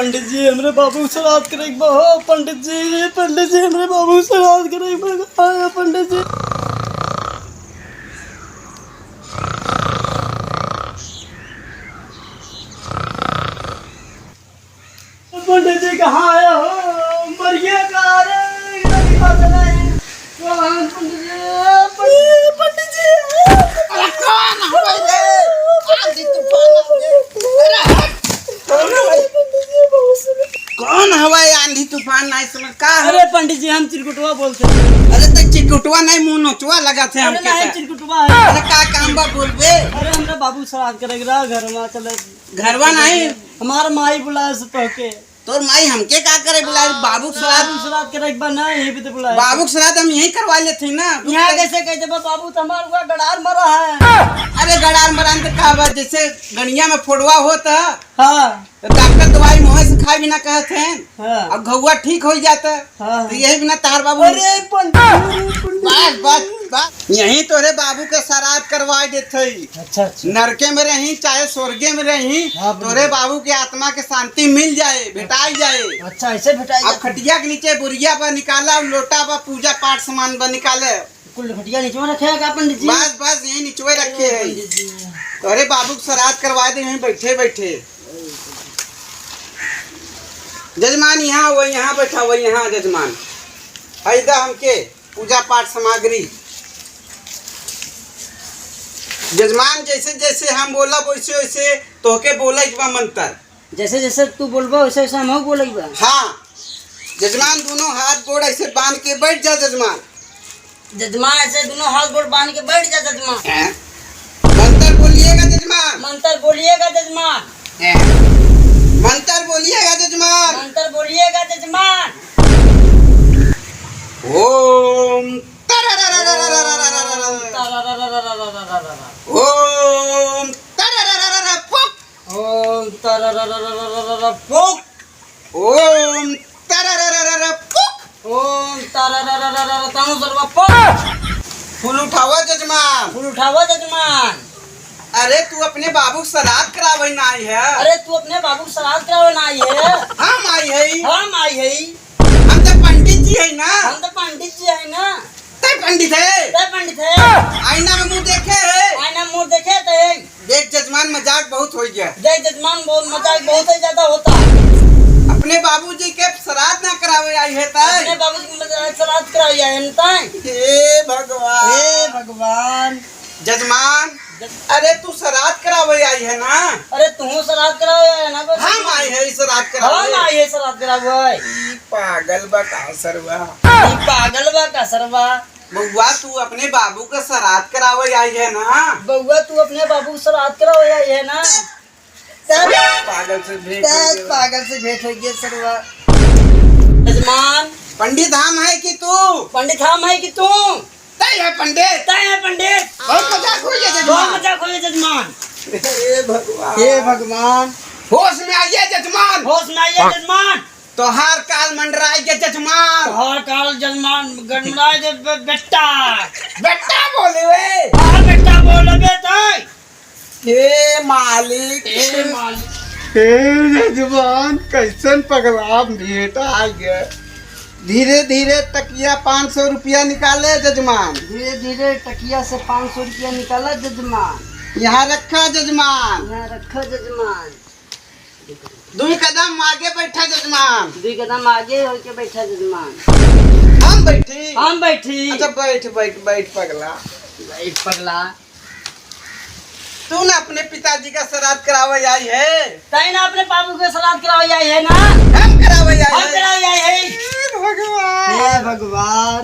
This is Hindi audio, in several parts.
पंडित जी हमरे बाबू श्राद्ध करे हो पंडित जी हमरे बाबू श्राद्ध करे पंडित जी। पंडित जी कहाँ आया हो मरिए कहाँ रे पंडित जी अरे कौन हवाई रे आंधी कौन हवाई आंधी तूफान नहीं समझ का। अरे पंडित जी हम चिरकुटवा बोलते हैं। अरे तो चिरकुटवा नहीं मुंह नोचवा लगा थे हम नहीं चिरकुटवा है। अरे का काम बा बोलबे। अरे हमरा बाबू श्राद्ध करेगा घर में चले घरवा नहीं हमारा माई बुलाया से तो के तोर माई हमके का करे बुलाए बाबू श्राद्ध करे ना यही भी तो बुलाया बाबू श्राद्ध हम यही करवा लेते ना। यहाँ कैसे कहते बाबू तुम्हारा हुआ गड़ार मरा है। अरे गड़ार मरान तो का बात जैसे गड़िया में फोड़वा होता हाँ तो डॉक्टर दवाई मुँह से खाए बिना कहते हैं हाँ और घुआ ठीक हो जाता हाँ तो यही बिना तार बाबू अरे बस बस बस यही तोरे बाबू के श्राद्ध करवा देते। अच्छा नरके में रही चाहे स्वर्गे में रही हाँ, तोरे बाबू के आत्मा के शांति मिल जाए भेटाई जाए। अच्छा ऐसे भेटाई अब खटिया के नीचे बुरिया पर निकाला लोटा पर पूजा पाठ सामान पर निकाले कुल खटिया नीचे में रखेगा पंडित जी। बस बस यही निचवे रखे है तोरे बाबू के श्राद्ध करवा दे यहीं बैठे बैठे। जजमान यहाँ वो यहाँ बैठा वो यहाँ जजमान हैदा हमके पूजा पाठ सामग्री। जजमान जैसे जैसे हम बोला वैसे वैसे तोहके बोला बा मंत्र जैसे जैसे तू बोलबा वैसे वैसे हम बोलेगा। हाँ जजमान दोनों हाथ गोड़ ऐसे बांध के बैठ जा जजमान। जजमान ऐसे दोनों हाथ गोड़ बांध के बैठ जा जजमान। मंत्र बोलिएगा जजमान। मंत्र बोलिएगा जजमान। मंत्र बोलिएगा जजमान। मंत्र बोलिएगा जजमान। ओम ओम पुक ओम पुक ओम पुक ओम ताऊ सर्व पुक। फूल उठावा जजमान। फूल उठावा जजमान। अरे तू अपने बाबू श्राद्ध करावे ना आई है। अरे तू अपने बाबू श्राद्ध करावे ना आई है। हम आई है हम आई है। हम तो पंडित जी है ना। हम तो पंडित जी है ना। तय पंडित है। तय पंडित है। आईना में मुंह देखे है। आईना मुंह देखे थे। देख जजमान मजाक बहुत हो गया। देख जजमान बहुत मजाक बहुत ही ज्यादा होता। अपने बाबूजी के श्राद्ध ना करावे आई है तय। अपने बाबूजी के श्राद्ध करावे आई है तय। हे भगवान हे भगवान। जजमान अरे तू श्राद्ध करावे आई है ना। अरे तू श्राद्ध करावे आई है ना। हम आई है श्राद्ध करावे। हम आई है श्राद्ध करावे। ई पागल बा का सरवा। ई पागल बा का सरवा। बउआ तू अपने बाबू का श्राद्ध करावे आई है ना। बउआ तू अपने बाबू श्राद्ध करावे आई है ना। पागल से भेंट हो गया। पागल से भेंट हो गया सरवा। जजमान पंडित हम है कि तू। पंडित हम है कि तू। तय है पंडित। तय है पंडित। बहुत मजाक हो गया बहुत जजमान। मजाक हो गया जजमान। हे भगवान हे भगवान। होश में आइए जजमान। होश में आइए जजमान। तोहार काल मंडराए के जजमान। हर काल जजमान गणराय दे बेटा। बेटा बोले वे। हाँ बेटा बोलो बेटा। हे मालिक हे मालिक। हे जजमान कैसन पगला भेंट आ गया। धीरे धीरे तकिया 500 रुपया निकाले जजमान। धीरे धीरे टकिया से 500 रुपया निकाला जजमान। यहाँ रखा जजमान। यहाँ रखो जजमान। 2 कदम आगे बैठा जजमान। 2 कदम आगे होके बैठा जजमान। हम बैठी। हम बैठी। अच्छा बैठ बैठ बैठ पगला। बैठ पगला। तू ना अपने पिताजी का श्राद्ध करावे आई है। तई ना अपने बाबू के श्राद्ध करावे आई है ना। हम करावे आई हम है। करावे आई है। हे भगवान हे भगवान।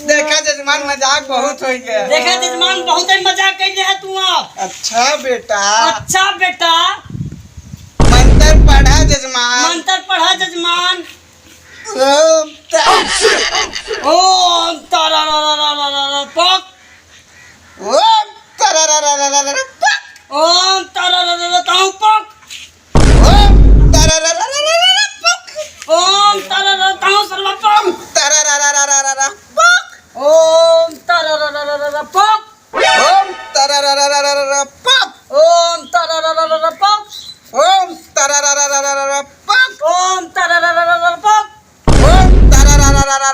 देखा जजमान मजाक बहुत हो गया। देखा जजमान बहुत ही मजाक कर है तू आप। अच्छा बेटा। अच्छा बेटा। मंत्र पढ़ा जजमान। मंत्र पढ़ा जजमान। ओम ओम तारा पक। ओम तररररररर पक। ओम तारा ताऊ पक। ओम तररररररर पक। ओम तारा ताऊ सर्व पक। तररररररर पक। ओम तारा पक। ओम तररररररर पक। ओम तारा पक। ओम तररररररर पक।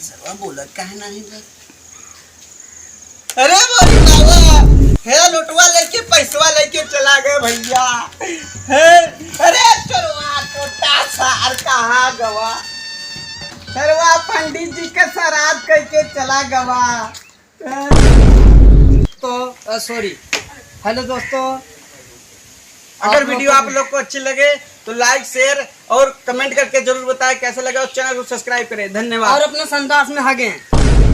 सरवा बोलत काहे नहीं बे? अरे बोली बाबा हे लुटवा लेके पैसवा लेके चला गए भैया। हे अरे चलवा छोटा सार कहाँ गवा? सरवा पंडित जी के श्राद्ध करके चला गवा। तो सॉरी। हेलो दोस्तों, अगर वीडियो आप लोग को अच्छी लगे तो लाइक शेयर और कमेंट करके जरूर बताएं कैसा लगा और चैनल को सब्सक्राइब करें। धन्यवाद। और अपने संदास में हगे।